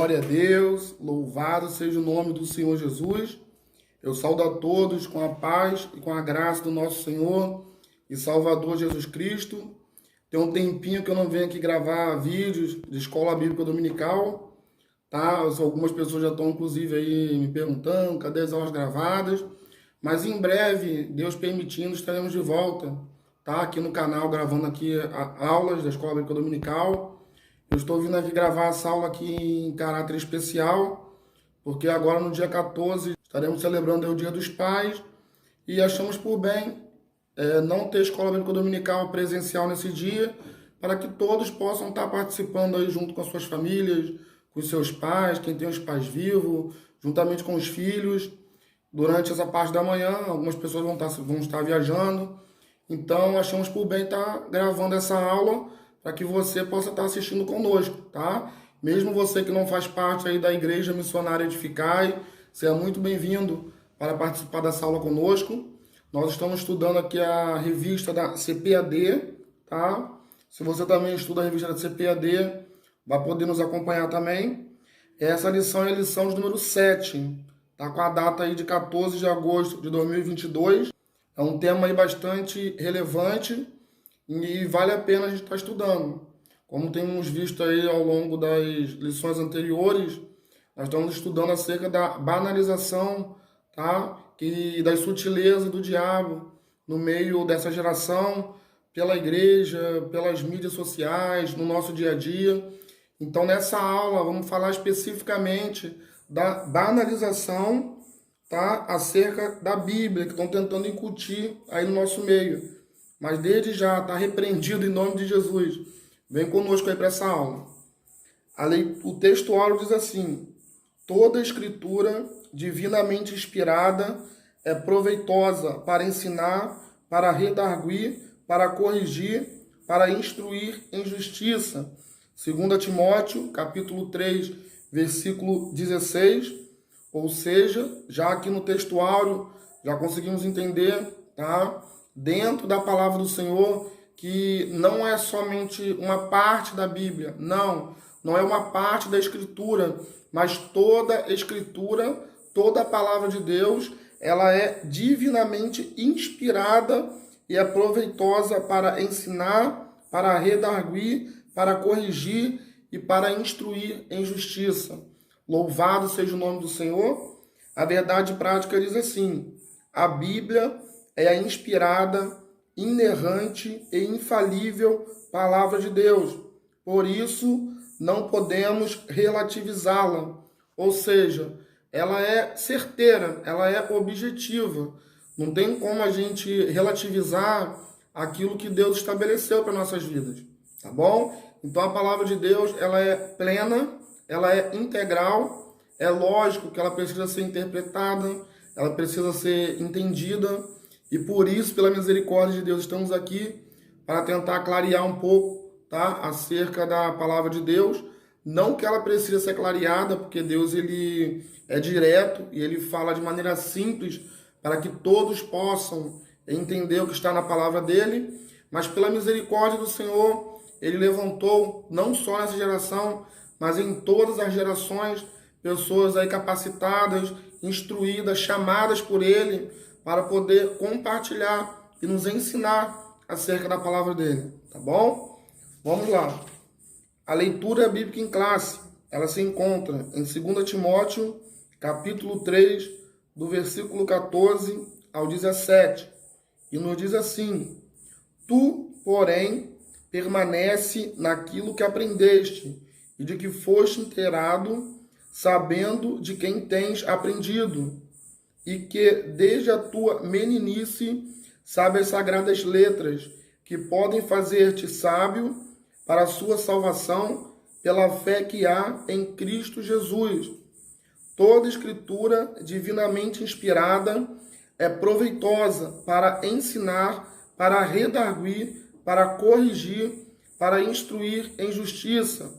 Glória a Deus, louvado seja o nome do Senhor Jesus. Eu saúdo a todos com a paz e com a graça do nosso Senhor e Salvador Jesus Cristo. Tem um tempinho que eu não venho aqui gravar vídeos de escola bíblica dominical, tá? Algumas pessoas já estão, inclusive, aí me perguntando, cadê as aulas gravadas? Mas em breve, Deus permitindo, estaremos de volta, tá? Aqui no canal, gravando aqui aulas da escola bíblica dominical. Eu estou vindo aqui gravar essa aula aqui em caráter especial, porque agora no dia 14 estaremos celebrando o Dia dos Pais e achamos por bem não ter escola bíblica dominical presencial nesse dia, para que todos possam estar participando aí junto com as suas famílias, com os seus pais, quem tem os pais vivos, juntamente com os filhos. Durante essa parte da manhã, algumas pessoas vão estar viajando, então achamos por bem estar gravando essa aula para que você possa estar assistindo conosco, tá? Mesmo você que não faz parte aí da Igreja Missionária Edificai, seja muito bem-vindo para participar dessa aula conosco. Nós estamos estudando aqui a revista da CPAD, tá? Se você também estuda a revista da CPAD, vai poder nos acompanhar também. Essa lição é a lição de número 7, tá? Com a data aí de 14 de agosto de 2022. É um tema aí bastante relevante e vale a pena a gente estar estudando. Como temos visto aí ao longo das lições anteriores, nós estamos estudando acerca da banalização, tá? E das sutilezas do diabo no meio dessa geração, pela igreja, pelas mídias sociais, no nosso dia a dia. Então, nessa aula, vamos falar especificamente da banalização, tá? Acerca da Bíblia, que estão tentando incutir aí no nosso meio. Mas desde já está repreendido em nome de Jesus. Vem conosco aí para essa aula. O texto áureo diz assim: toda escritura divinamente inspirada é proveitosa para ensinar, para redarguir, para corrigir, para instruir em justiça. 2 Timóteo, capítulo 3, versículo 16. Ou seja, já aqui no texto áureo, já conseguimos entender, tá? Dentro da palavra do Senhor, que não é somente uma parte da Bíblia, não é uma parte da Escritura, mas toda a Escritura, toda a palavra de Deus, ela é divinamente inspirada e é proveitosa para ensinar, para redarguir, para corrigir e para instruir em justiça. Louvado seja o nome do Senhor. A verdade prática diz assim: a Bíblia é a inspirada, inerrante e infalível palavra de Deus. Por isso, não podemos relativizá-la. Ou seja, ela é certeira, ela é objetiva. Não tem como a gente relativizar aquilo que Deus estabeleceu para nossas vidas. Tá bom? Então, a palavra de Deus, ela é plena, ela é integral. É lógico que ela precisa ser interpretada, ela precisa ser entendida. E por isso, pela misericórdia de Deus, estamos aqui para tentar clarear um pouco, tá, acerca da palavra de Deus. Não que ela precise ser clareada, porque Deus ele é direto e ele fala de maneira simples para que todos possam entender o que está na palavra dele. Mas pela misericórdia do Senhor, ele levantou, não só nessa geração, mas em todas as gerações, pessoas aí capacitadas, instruídas, chamadas por ele, para poder compartilhar e nos ensinar acerca da palavra dele, tá bom? Vamos lá. A leitura bíblica em classe, ela se encontra em 2 Timóteo, capítulo 3, do versículo 14 ao 17, e nos diz assim: tu, porém, permanece naquilo que aprendeste e de que foste inteirado, sabendo de quem tens aprendido, e que desde a tua meninice sabe as sagradas letras, que podem fazer-te sábio para a sua salvação pela fé que há em Cristo Jesus. Toda escritura divinamente inspirada é proveitosa para ensinar, para redarguir, para corrigir, para instruir em justiça,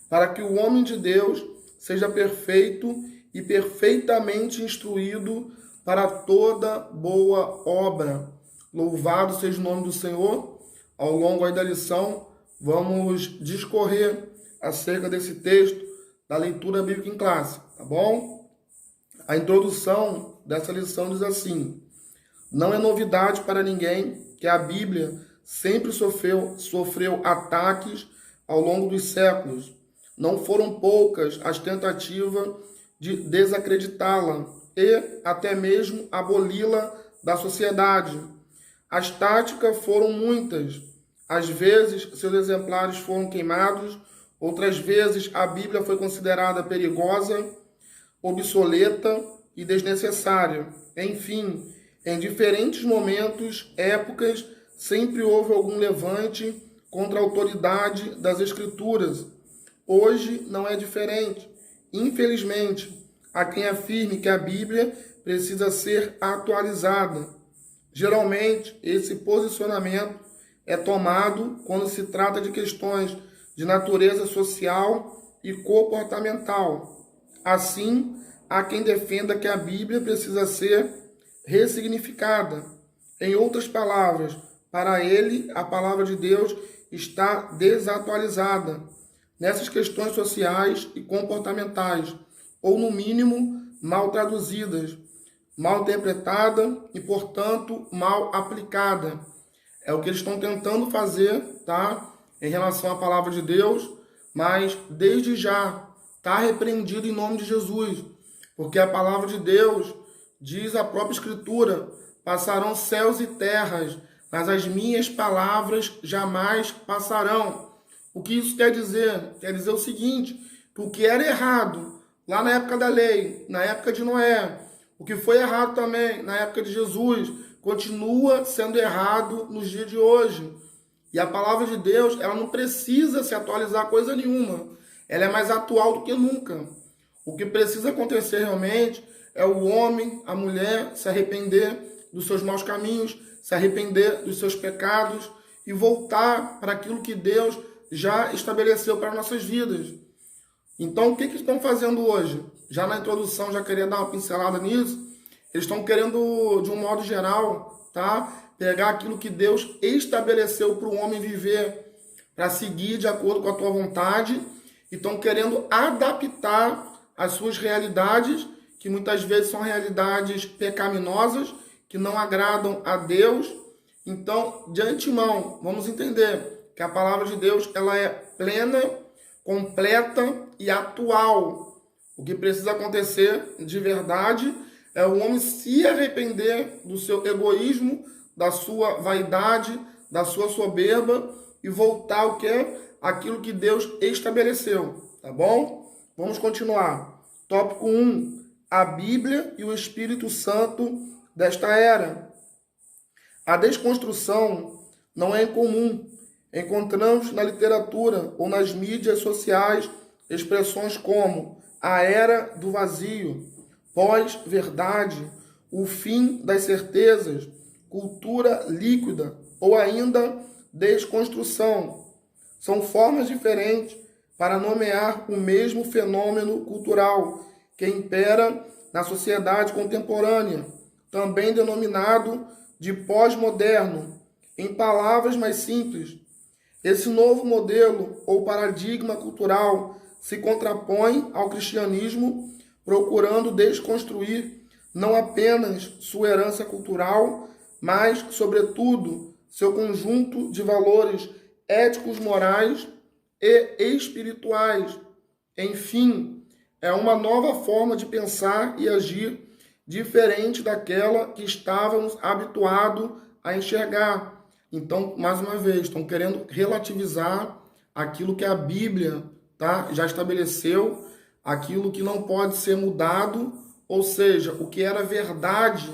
para que o homem de Deus seja perfeito e perfeitamente instruído para toda boa obra. Louvado seja o nome do Senhor. Ao longo aí da lição, vamos discorrer acerca desse texto da leitura bíblica em classe, tá bom? A introdução dessa lição diz assim: não é novidade para ninguém que a Bíblia sempre sofreu ataques ao longo dos séculos. Não foram poucas as tentativas de desacreditá-la e até mesmo aboli-la da sociedade. As táticas foram muitas. Às vezes, seus exemplares foram queimados, outras vezes a Bíblia foi considerada perigosa, obsoleta e desnecessária. Enfim, em diferentes momentos, épocas, sempre houve algum levante contra a autoridade das Escrituras. Hoje não é diferente. Infelizmente, há quem afirme que a Bíblia precisa ser atualizada. Geralmente, esse posicionamento é tomado quando se trata de questões de natureza social e comportamental. Assim, há quem defenda que a Bíblia precisa ser ressignificada. Em outras palavras, para ele, a palavra de Deus está desatualizada nessas questões sociais e comportamentais, ou no mínimo mal traduzidas, mal interpretada e, portanto, mal aplicada. É o que eles estão tentando fazer, tá? Em relação à palavra de Deus, mas desde já está repreendido em nome de Jesus, porque a palavra de Deus diz a própria Escritura: passarão céus e terras, mas as minhas palavras jamais passarão. O que isso quer dizer? Quer dizer o seguinte: que o que era errado lá na época da lei, na época de Noé, o que foi errado também na época de Jesus, continua sendo errado nos dias de hoje. E a palavra de Deus, ela não precisa se atualizar coisa nenhuma. Ela é mais atual do que nunca. O que precisa acontecer realmente é o homem, a mulher se arrepender dos seus maus caminhos, se arrepender dos seus pecados e voltar para aquilo que Deus já estabeleceu para nossas vidas. Então, o que estão fazendo hoje? Já na introdução, já queria dar uma pincelada nisso. Eles estão querendo, de um modo geral, tá? Pegar aquilo que Deus estabeleceu para o homem viver, para seguir de acordo com a tua vontade, e estão querendo adaptar as suas realidades, que muitas vezes são realidades pecaminosas, que não agradam a Deus. Então, de antemão, vamos entender que a palavra de Deus, ela é plena, completa e atual. O que precisa acontecer de verdade é o homem se arrepender do seu egoísmo, da sua vaidade, da sua soberba e voltar ao que é aquilo que Deus estabeleceu, tá bom? Vamos continuar. Tópico 1. A Bíblia e o Espírito Santo desta era. A desconstrução não é incomum. Encontramos na literatura ou nas mídias sociais expressões como a era do vazio, pós-verdade, o fim das certezas, cultura líquida ou ainda desconstrução. São formas diferentes para nomear o mesmo fenômeno cultural que impera na sociedade contemporânea, também denominado de pós-moderno. Em palavras mais simples, esse novo modelo ou paradigma cultural se contrapõe ao cristianismo, procurando desconstruir não apenas sua herança cultural, mas, sobretudo, seu conjunto de valores éticos, morais e espirituais. Enfim, é uma nova forma de pensar e agir diferente daquela que estávamos habituados a enxergar. Então, mais uma vez, estão querendo relativizar aquilo que a Bíblia, tá, já estabeleceu, aquilo que não pode ser mudado, ou seja, o que era verdade,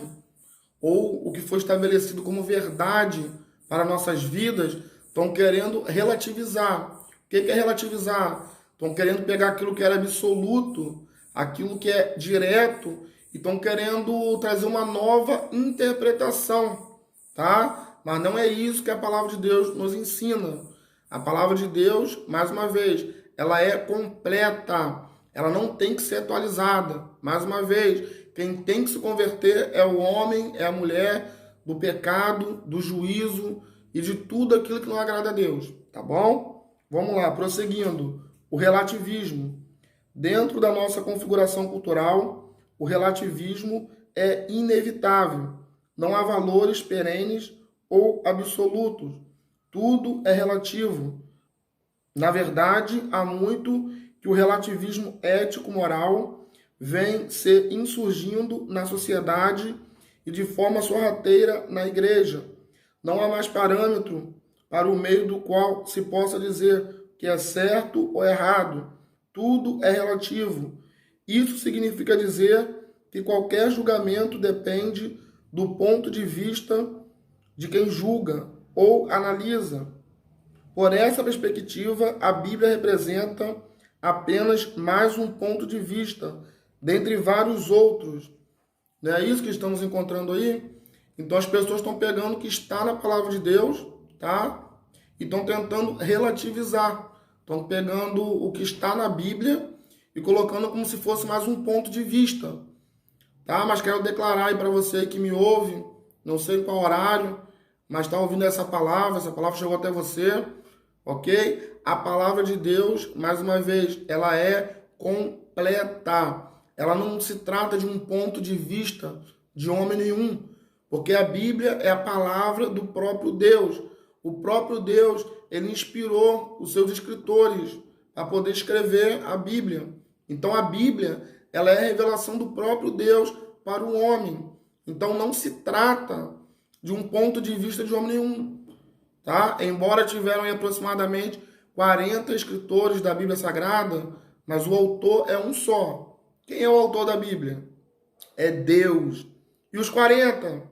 ou o que foi estabelecido como verdade para nossas vidas, estão querendo relativizar. O que é relativizar? Estão querendo pegar aquilo que era absoluto, aquilo que é direto, e estão querendo trazer uma nova interpretação, tá? Mas não é isso que a palavra de Deus nos ensina. A palavra de Deus, mais uma vez, ela é completa. Ela não tem que ser atualizada. Mais uma vez, quem tem que se converter é o homem, é a mulher do pecado, do juízo e de tudo aquilo que não agrada a Deus. Tá bom? Vamos lá, prosseguindo. O relativismo. Dentro da nossa configuração cultural, o relativismo é inevitável. Não há valores perenes ou absolutos. Tudo é relativo. Na verdade, há muito que o relativismo ético-moral vem se insurgindo na sociedade e de forma sorrateira na igreja. Não há mais parâmetro para o meio do qual se possa dizer que é certo ou errado. Tudo é relativo. Isso significa dizer que qualquer julgamento depende do ponto de vista de quem julga ou analisa. Por essa perspectiva, a Bíblia representa apenas mais um ponto de vista, dentre vários outros. Não é isso que estamos encontrando aí? Então as pessoas estão pegando o que está na palavra de Deus, tá? E estão tentando relativizar. Estão pegando o que está na Bíblia e colocando como se fosse mais um ponto de vista, tá? Mas quero declarar aí para você que me ouve, não sei em qual horário, mas está ouvindo essa palavra chegou até você, ok? A palavra de Deus, mais uma vez, ela é completa. Ela não se trata de um ponto de vista de homem nenhum, porque a Bíblia é a palavra do próprio Deus. O próprio Deus, ele inspirou os seus escritores a poder escrever a Bíblia. Então a Bíblia, ela é a revelação do próprio Deus para o homem. Então não se trata de um ponto de vista de homem nenhum, tá? Embora tiveram aí aproximadamente 40 escritores da Bíblia Sagrada, mas o autor é um só. Quem é o autor da Bíblia? É Deus. E os 40,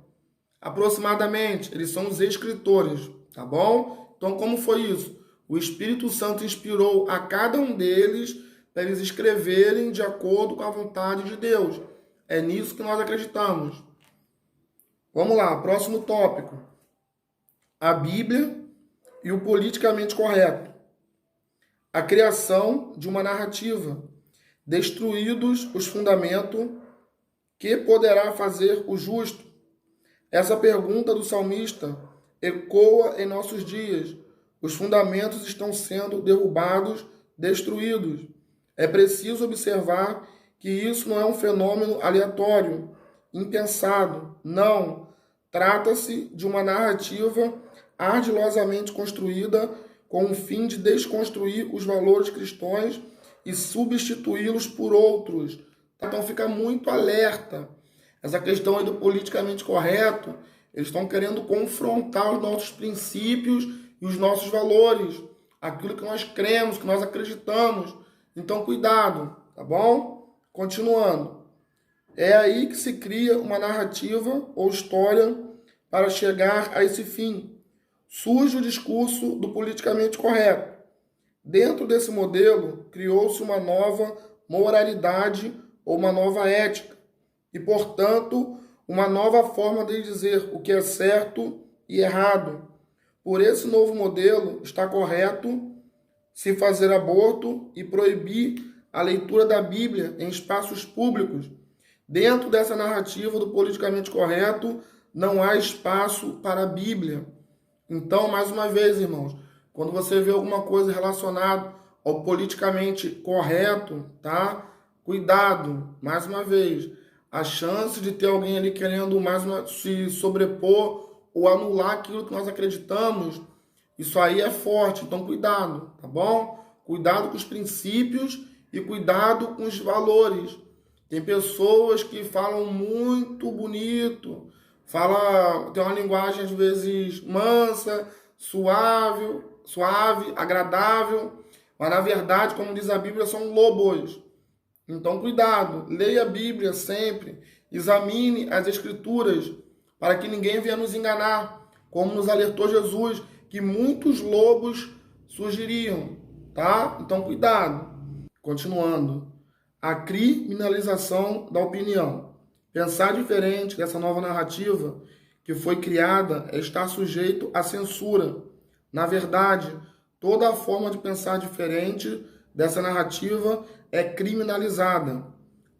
aproximadamente, eles são os escritores, tá bom? Então, como foi isso? O Espírito Santo inspirou a cada um deles para eles escreverem de acordo com a vontade de Deus. É nisso que nós acreditamos. Vamos lá, próximo tópico. A Bíblia e o politicamente correto. A criação de uma narrativa. Destruídos os fundamentos, que poderá fazer o justo? Essa pergunta do salmista ecoa em nossos dias. Os fundamentos estão sendo derrubados, destruídos. É preciso observar que isso não é um fenômeno aleatório, impensado. Não. Trata-se de uma narrativa ardilosamente construída com o fim de desconstruir os valores cristãos e substituí-los por outros. Então fica muito alerta. Essa questão aí do politicamente correto, eles estão querendo confrontar os nossos princípios e os nossos valores, aquilo que nós cremos, que nós acreditamos. Então cuidado, tá bom? Continuando. É aí que se cria uma narrativa ou história para chegar a esse fim. Surge o discurso do politicamente correto. Dentro desse modelo, criou-se uma nova moralidade ou uma nova ética e, portanto, uma nova forma de dizer o que é certo e errado. Por esse novo modelo, está correto se fazer aborto e proibir a leitura da Bíblia em espaços públicos. Dentro dessa narrativa do politicamente correto, não há espaço para a Bíblia. Então, mais uma vez, irmãos, quando você vê alguma coisa relacionada ao politicamente correto, tá? Cuidado, mais uma vez. A chance de ter alguém ali querendo se sobrepor ou anular aquilo que nós acreditamos, isso aí é forte. Então, cuidado, tá bom? Cuidado com os princípios e cuidado com os valores. Tem pessoas que falam muito bonito, tem uma linguagem às vezes mansa, suave, agradável, mas na verdade, como diz a Bíblia, são lobos. Então cuidado, leia a Bíblia sempre, examine as Escrituras, para que ninguém venha nos enganar, como nos alertou Jesus, que muitos lobos surgiriam, tá? Então cuidado. Continuando. A criminalização da opinião. Pensar diferente dessa nova narrativa que foi criada é estar sujeito à censura. Na verdade, toda a forma de pensar diferente dessa narrativa é criminalizada.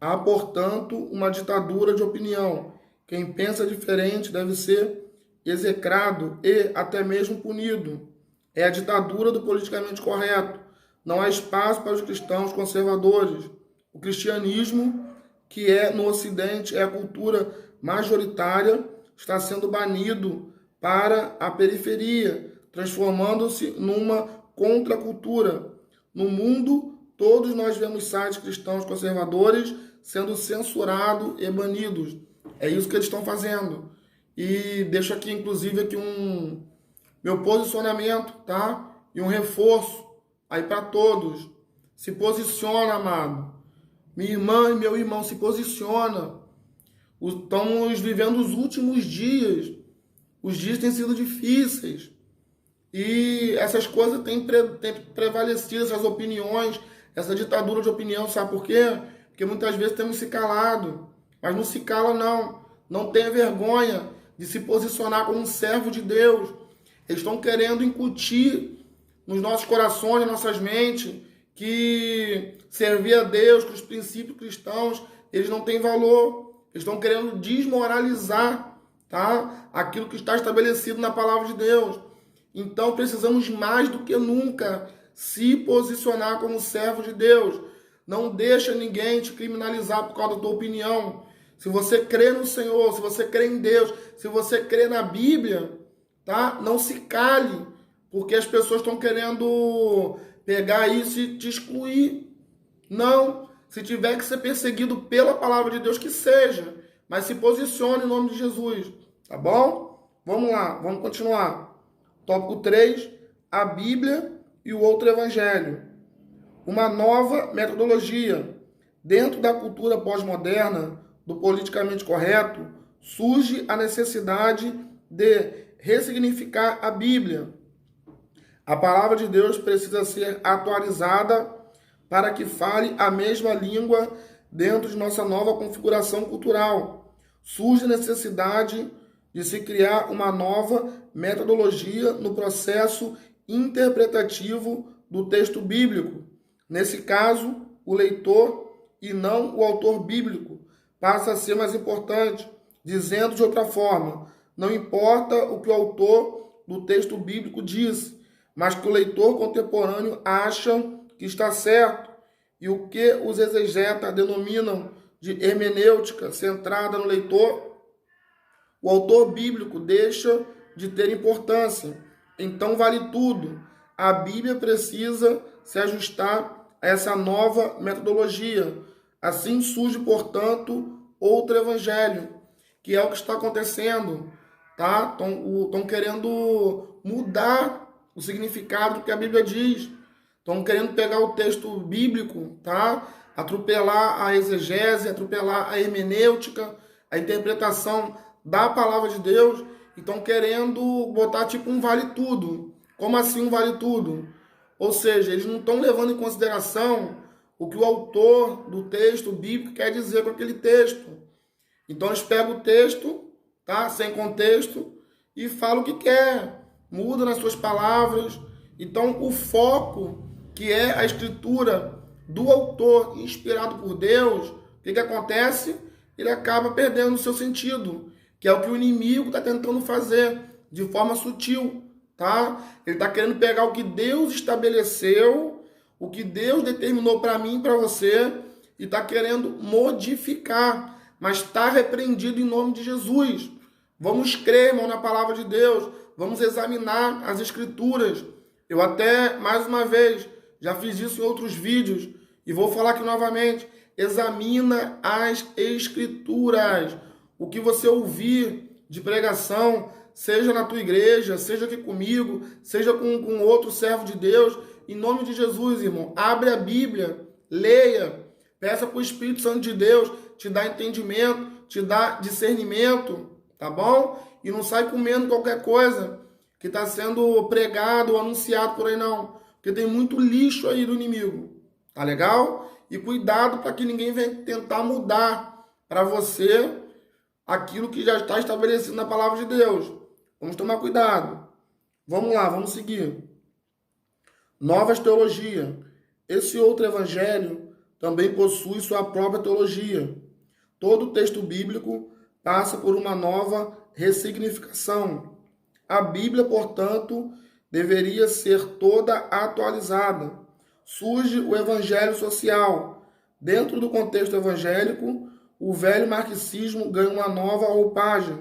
Há, portanto, uma ditadura de opinião. Quem pensa diferente deve ser execrado e até mesmo punido. É a ditadura do politicamente correto. Não há espaço para os cristãos conservadores. O cristianismo, que no Ocidente é a cultura majoritária, está sendo banido para a periferia, transformando-se numa contracultura. No mundo, todos nós vemos sites cristãos conservadores sendo censurados e banidos. É isso que eles estão fazendo. E deixo aqui, inclusive, aqui meu posicionamento, tá? E um reforço aí para todos. Se posiciona, amado. Minha irmã e meu irmão, se posiciona. Estamos vivendo os últimos dias. Os dias têm sido difíceis. E essas coisas têm prevalecido, essas opiniões, essa ditadura de opinião, sabe por quê? Porque muitas vezes temos se calado. Mas não se cala, não. Não tenha vergonha de se posicionar como um servo de Deus. Eles estão querendo incutir nos nossos corações, nas nossas mentes, que servir a Deus, que os princípios cristãos, eles não têm valor. Eles estão querendo desmoralizar, tá? Aquilo que está estabelecido na palavra de Deus. Então precisamos mais do que nunca se posicionar como servo de Deus. Não deixa ninguém te criminalizar por causa da tua opinião. Se você crê no Senhor, se você crê em Deus, se você crê na Bíblia, tá? Não se cale, porque as pessoas estão querendo pegar isso e te excluir. Não. Se tiver que ser perseguido pela palavra de Deus, que seja. Mas se posicione em nome de Jesus. Tá bom? Vamos lá, vamos continuar. Tópico 3, a Bíblia e o outro evangelho. Uma nova metodologia. Dentro da cultura pós-moderna, do politicamente correto, surge a necessidade de ressignificar a Bíblia. A palavra de Deus precisa ser atualizada para que fale a mesma língua dentro de nossa nova configuração cultural. Surge a necessidade de se criar uma nova metodologia no processo interpretativo do texto bíblico. Nesse caso, o leitor e não o autor bíblico passa a ser mais importante, dizendo de outra forma, não importa o que o autor do texto bíblico diz, mas que o leitor contemporâneo acha que está certo, e o que os exegetas denominam de hermenêutica centrada no leitor, o autor bíblico deixa de ter importância. Então vale tudo. A Bíblia precisa se ajustar a essa nova metodologia. Assim surge, portanto, outro evangelho, que é o que está acontecendo, tá? Estão querendo mudar o significado do que a Bíblia diz. Estão querendo pegar o texto bíblico, tá? Atropelar a exegese, atropelar a hermenêutica, a interpretação da palavra de Deus. E estão querendo botar tipo um vale tudo. Como assim um vale tudo? Ou seja, eles não estão levando em consideração o que o autor do texto bíblico quer dizer com aquele texto. Então eles pegam o texto, tá? Sem contexto, e falam o que quer. Muda nas suas palavras. Então o foco, que é a escritura do autor inspirado por Deus, o que acontece? Ele acaba perdendo o seu sentido, que é o que o inimigo está tentando fazer de forma sutil, tá? Ele está querendo pegar o que Deus estabeleceu, o que Deus determinou para mim e para você, e está querendo modificar, mas está repreendido em nome de Jesus. Vamos crer, irmão, na palavra de Deus, vamos examinar as escrituras. Eu até, mais uma vez, já fiz isso em outros vídeos, e vou falar aqui novamente, examina as escrituras. O que você ouvir de pregação, seja na tua igreja, seja aqui comigo, seja com outro servo de Deus, em nome de Jesus, irmão, abre a Bíblia, leia, peça para o Espírito Santo de Deus te dar entendimento, te dar discernimento, tá bom? E não sai comendo qualquer coisa que está sendo pregado ou anunciado por aí, não. Porque tem muito lixo aí do inimigo, tá legal? E cuidado para que ninguém venha tentar mudar para você aquilo que já está estabelecido na palavra de Deus. Vamos tomar cuidado. Vamos lá, vamos seguir. Novas teologias. Esse outro evangelho também possui sua própria teologia. Todo texto bíblico passa por uma nova ressignificação. A Bíblia, portanto, deveria ser toda atualizada. surge o evangelho social. Dentro do contexto evangélico, o velho marxismo ganha uma nova roupagem.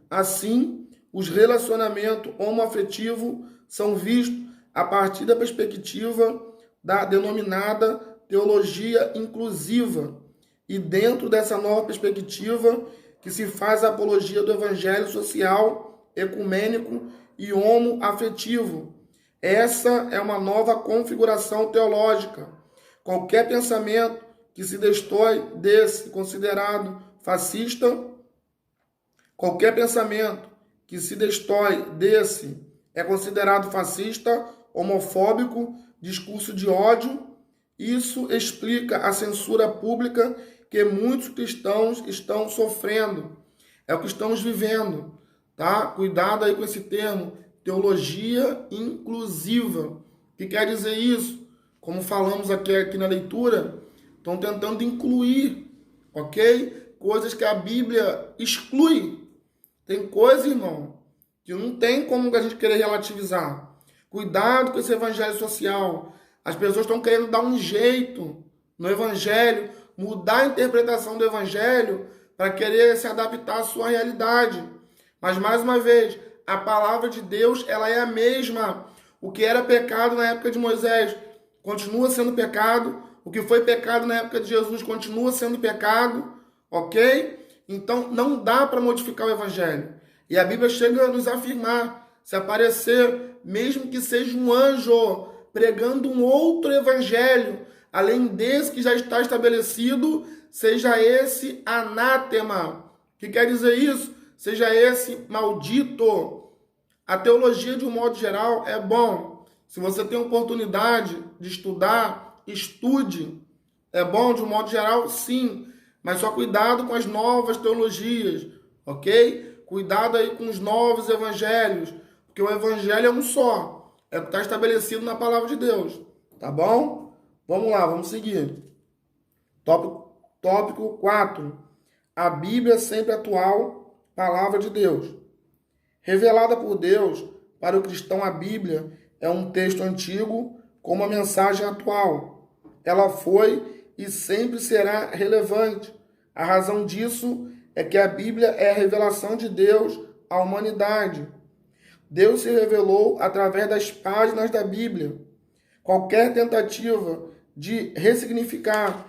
Assim, os relacionamentos homoafetivos são vistos a partir da perspectiva da denominada teologia inclusiva. E dentro dessa nova perspectiva que se faz a apologia do evangelho social, ecumênico e homoafetivo. Essa é uma nova configuração teológica. Qualquer pensamento que se destrói desse considerado fascista, qualquer pensamento que se destrói desse é considerado fascista, homofóbico, discurso de ódio. Isso explica a censura pública que muitos cristãos estão sofrendo. É o que estamos vivendo, tá? Cuidado aí com esse termo, teologia inclusiva. O que quer dizer isso? Como falamos aqui na leitura, estão tentando incluir, ok? Coisas que a Bíblia exclui. Tem coisa, irmão, que não tem como a gente querer relativizar. Cuidado com esse evangelho social. As pessoas estão querendo dar um jeito no evangelho, mudar a interpretação do evangelho para querer se adaptar à sua realidade. Mas, mais uma vez, a palavra de Deus, ela é a mesma. O que era pecado na época de Moisés continua sendo pecado. O que foi pecado na época de Jesus continua sendo pecado. Ok? Então, não dá para modificar o evangelho. E a Bíblia chega a nos afirmar, se aparecer, mesmo que seja um anjo pregando um outro evangelho, além desse que já está estabelecido, seja esse anátema. O que quer dizer isso? Seja esse maldito. A teologia, de um modo geral, é bom. Se você tem oportunidade de estudar, estude. É bom, de um modo geral, sim. Mas só cuidado com as novas teologias, ok? Cuidado aí com os novos evangelhos. Porque o evangelho é um só. É o que está estabelecido na palavra de Deus. Tá bom? Vamos lá, vamos seguir. Tópico 4. A Bíblia sempre atual, palavra de Deus. Revelada por Deus, para o cristão a Bíblia é um texto antigo com uma mensagem atual. Ela foi e sempre será relevante. A razão disso é que a Bíblia é a revelação de Deus à humanidade. Deus se revelou através das páginas da Bíblia. Qualquer tentativa de ressignificar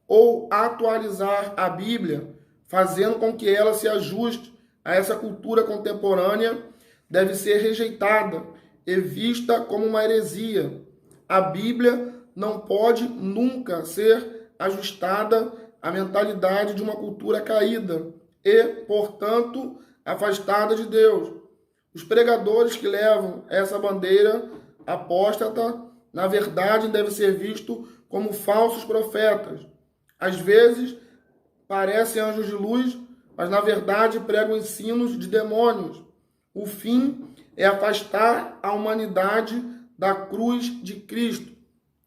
ou atualizar a Bíblia, fazendo com que ela se ajuste a essa cultura contemporânea, deve ser rejeitada e vista como uma heresia. A Bíblia não pode nunca ser ajustada à mentalidade de uma cultura caída e, portanto, afastada de Deus. Os pregadores que levam essa bandeira apóstata, na verdade, devem ser vistos como falsos profetas. Às vezes, parecem anjos de luz, mas na verdade pregam ensinos de demônios. O fim é afastar a humanidade da cruz de Cristo.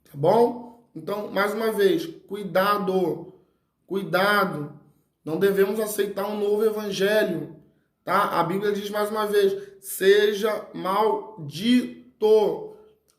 Tá bom? Então, mais uma vez, cuidado. Cuidado. Não devemos aceitar um novo evangelho. Tá? A Bíblia diz mais uma vez, seja maldito.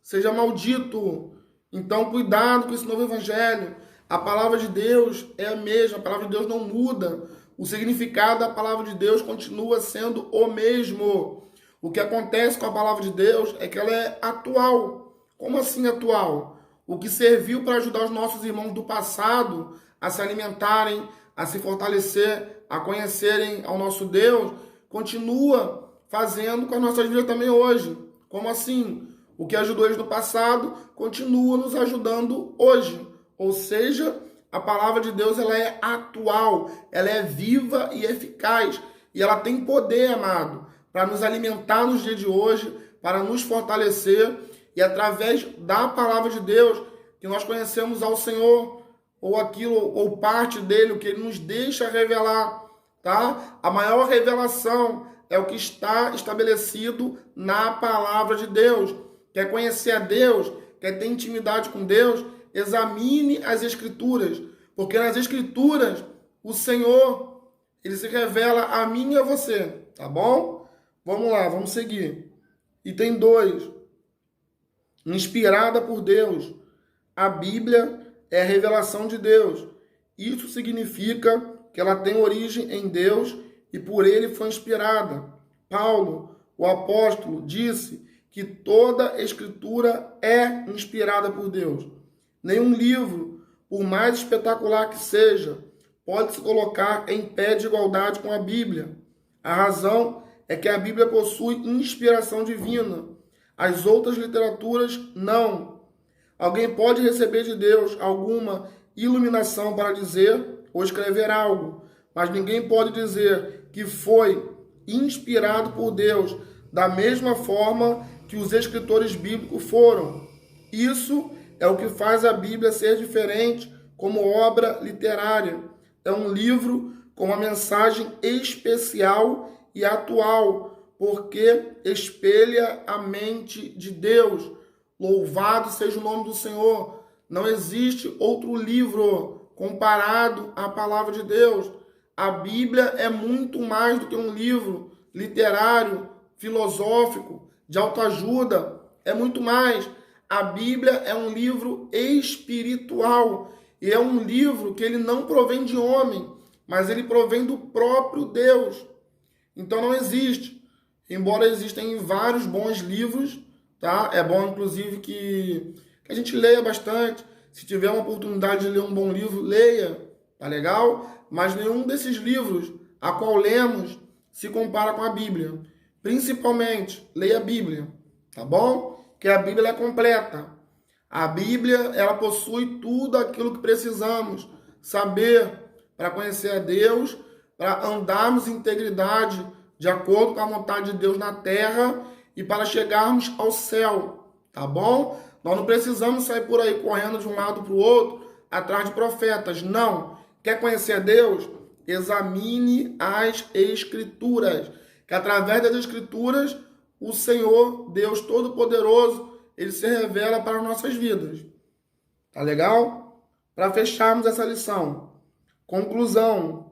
Seja maldito. Então, cuidado com esse novo evangelho. A palavra de Deus é a mesma. A palavra de Deus não muda. O significado da palavra de Deus continua sendo o mesmo. O que acontece com a palavra de Deus é que ela é atual. Como assim atual? O que serviu para ajudar os nossos irmãos do passado a se alimentarem, a se fortalecer, a conhecerem ao nosso Deus, continua fazendo com as nossas vidas também hoje. Como assim? O que ajudou eles no passado continua nos ajudando hoje. Ou seja, a palavra de Deus ela é atual, ela é viva e eficaz. E ela tem poder, amado, para nos alimentar nos dias de hoje, para nos fortalecer. E através da palavra de Deus, que nós conhecemos ao Senhor, ou aquilo, ou parte dele, o que ele nos deixa revelar. Tá? A maior revelação é o que está estabelecido na palavra de Deus. Quer conhecer a Deus, quer ter intimidade com Deus, examine as Escrituras, porque nas Escrituras o Senhor, ele se revela a mim e a você, tá bom? Vamos lá, vamos seguir. Item 2. Inspirada por Deus. A Bíblia é a revelação de Deus. Isso significa que ela tem origem em Deus e por ele foi inspirada. Paulo, o apóstolo, disse que toda a Escritura é inspirada por Deus. Nenhum livro, por mais espetacular que seja, pode se colocar em pé de igualdade com a Bíblia. A razão é que a Bíblia possui inspiração divina. As outras literaturas não. Alguém pode receber de Deus alguma iluminação para dizer ou escrever algo, mas ninguém pode dizer que foi inspirado por Deus da mesma forma que os escritores bíblicos foram. Isso é o que faz a Bíblia ser diferente como obra literária. É um livro com uma mensagem especial e atual, porque espelha a mente de Deus. Louvado seja o nome do Senhor. Não existe outro livro comparado à palavra de Deus. A Bíblia é muito mais do que um livro literário, filosófico, de autoajuda. É muito mais. A Bíblia é um livro espiritual. E é um livro que ele não provém de homem, mas ele provém do próprio Deus. Então não existe. Embora existem vários bons livros, tá? É bom, inclusive, que a gente leia bastante. Se tiver uma oportunidade de ler um bom livro, leia. Tá legal? Mas nenhum desses livros a qual lemos se compara com a Bíblia. Principalmente, leia a Bíblia. Tá bom? Que a Bíblia é completa. A Bíblia, ela possui tudo aquilo que precisamos saber para conhecer a Deus, para andarmos em integridade de acordo com a vontade de Deus na terra e para chegarmos ao céu, tá bom? Nós não precisamos sair por aí correndo de um lado para o outro atrás de profetas, não. Quer conhecer a Deus? Examine as Escrituras, que através das Escrituras o Senhor, Deus Todo-Poderoso, ele se revela para as nossas vidas. Tá legal? Para fecharmos essa lição. Conclusão.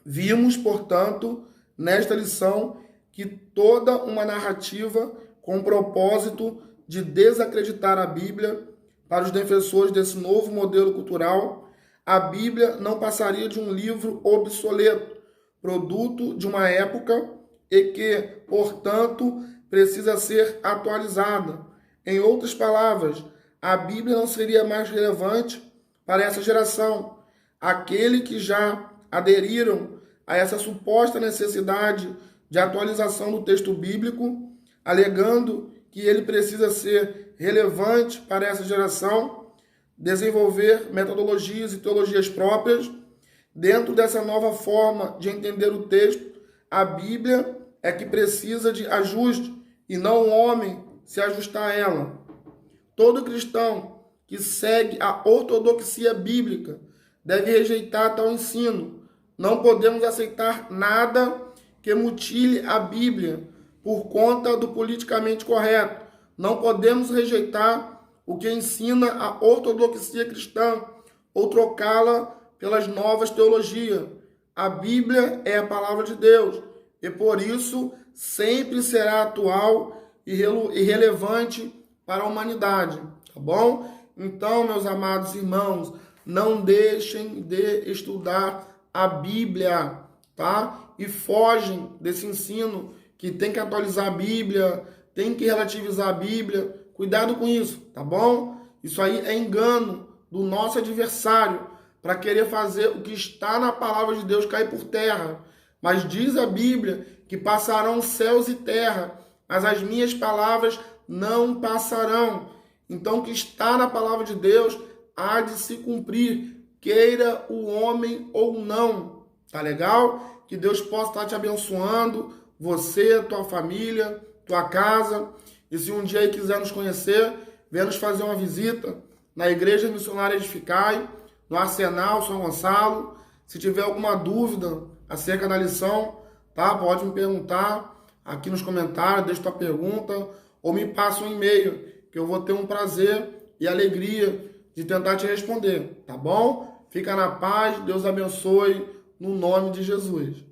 Vimos, portanto, nesta lição, que toda uma narrativa com o propósito de desacreditar a Bíblia para os defensores desse novo modelo cultural, a Bíblia não passaria de um livro obsoleto, produto de uma época e que, portanto, precisa ser atualizada. Em outras palavras, a Bíblia não seria mais relevante para essa geração. Aqueles que já aderiram a essa suposta necessidade de atualização do texto bíblico, alegando que ele precisa ser relevante para essa geração, desenvolver metodologias e teologias próprias. Dentro dessa nova forma de entender o texto, a Bíblia é que precisa de ajuste e não o homem se ajustar a ela. Todo cristão que segue a ortodoxia bíblica deve rejeitar tal ensino. Não podemos aceitar nada que mutile a Bíblia por conta do politicamente correto. Não podemos rejeitar o que ensina a ortodoxia cristã ou trocá-la pelas novas teologias. A Bíblia é a palavra de Deus e por isso sempre será atual e relevante para a humanidade, tá bom? Então, meus amados irmãos, não deixem de estudar a Bíblia, tá? E fogem desse ensino que tem que atualizar a Bíblia, tem que relativizar a Bíblia. Cuidado com isso, tá bom? Isso aí é engano do nosso adversário para querer fazer o que está na palavra de Deus cair por terra. Mas diz a Bíblia que passarão céus e terra, mas as minhas palavras não passarão. Então, o que está na palavra de Deus há de se cumprir, queira o homem ou não. Tá legal? Que Deus possa estar te abençoando, você, tua família, tua casa. E se um dia aí quiser nos conhecer, venha nos fazer uma visita na Igreja Missionária Edificai, no Arsenal São Gonçalo. Se tiver alguma dúvida acerca da lição, tá? Pode me perguntar aqui nos comentários, deixa tua pergunta, ou me passa um e-mail, que eu vou ter um prazer e alegria de tentar te responder, tá bom? Fica na paz, Deus abençoe, no nome de Jesus.